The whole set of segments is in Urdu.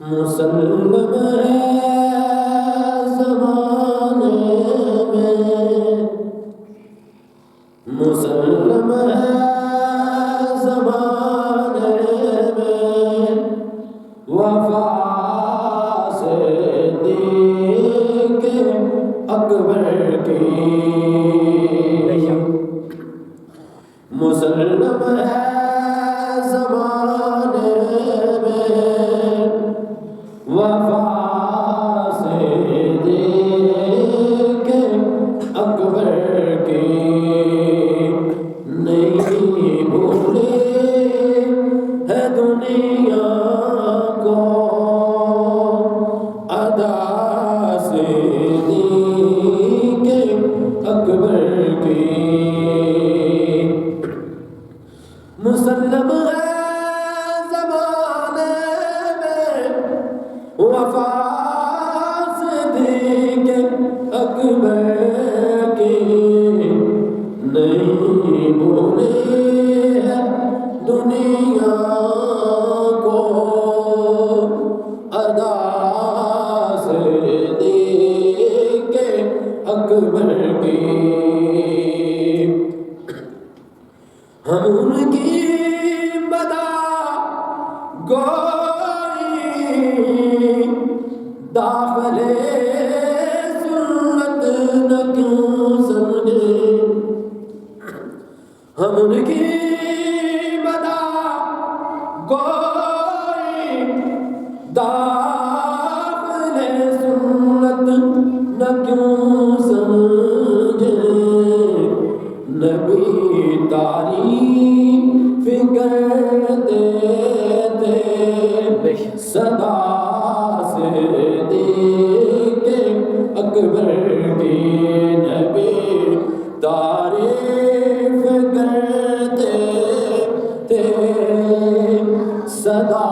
مسلم ہے زمانے میں، مسلم ہے زمانے میں، وفا صدیق اکبر کی، مسلم ہے زمانے میں، وفا صدیق اکبر کی، نہیں بھولے ہے دنیا کو ادا صدیق اکبر کی، مسلم ہے زمانے میں، وفا صدیق اکبر کی، نہیں بھولے ہے دنیا کو ادا صدیق اکبر کی، ہم ان کی مدح گوئی داخلے سنت نہ کیوں سمجھے، ہم ان کی مدح گوئی داخلے سنت نہ کیوں سمجھے، نبی تعریف کرتے تھے صدا صدیق اکبر کی، نبی تعریف کرتے تھے صدا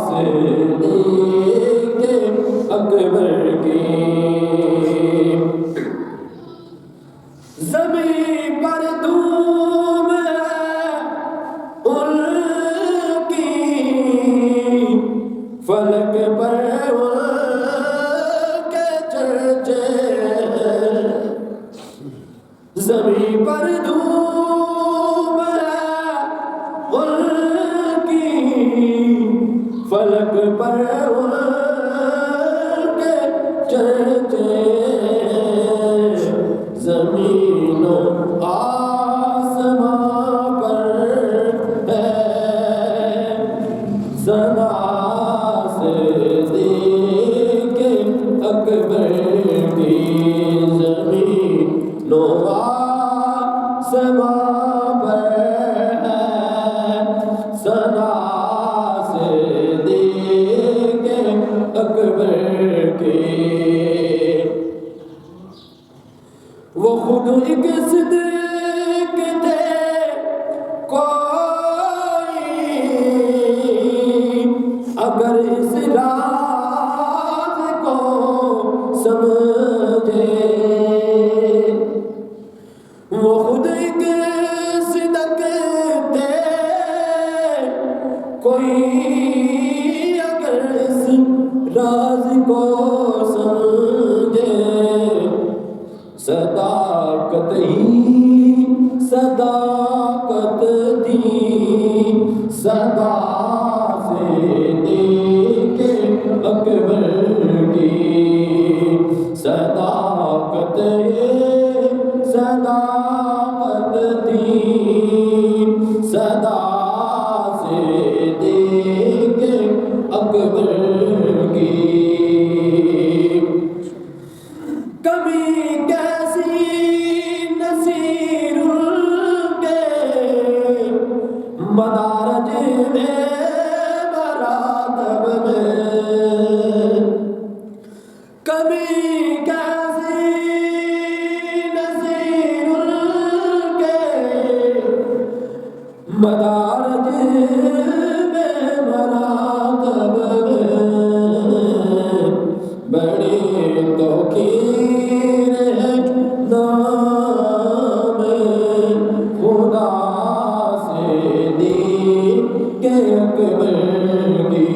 صدیق اکبر کی، زمین پر دھوم ہے ان کی، فلک پر ان کے چرچے، زمین پر دھوم ہے ان کی، فلک پر ان کے چرچے، زمین و آسمان پر ہے ثنا صدیق اکبر کی، زمین و آسمان پر ہے ثنا صدیق اکبر کی، وہ خود ایک صدیق تھے کوئی اگر اس راز کو سمجھے، وہ خود ایک صدیق تھے کوئی اگر اس راز کو سمجھے، صداقت ہی صداقت تھی، صدا صدیق اکبر کی، صداقت صداقت تھی، صدا صدیق اکبر کی، کبھی کیسی نصیر کے مدارج میں مراتب میں، کبھی کیسی نصیر کے مدارج میں مراتب میں، بڑی توقیر ہے نام خدا صدیق اکبر کی،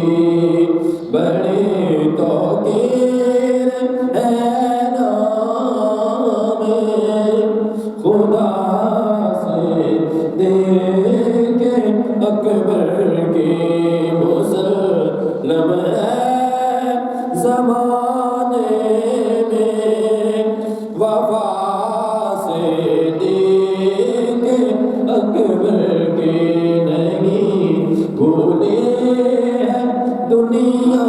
صدیق اکبر کی مسلم ہے زمانے میں وفا صدیق اکبر کی نہیں بھولی ہے دنیا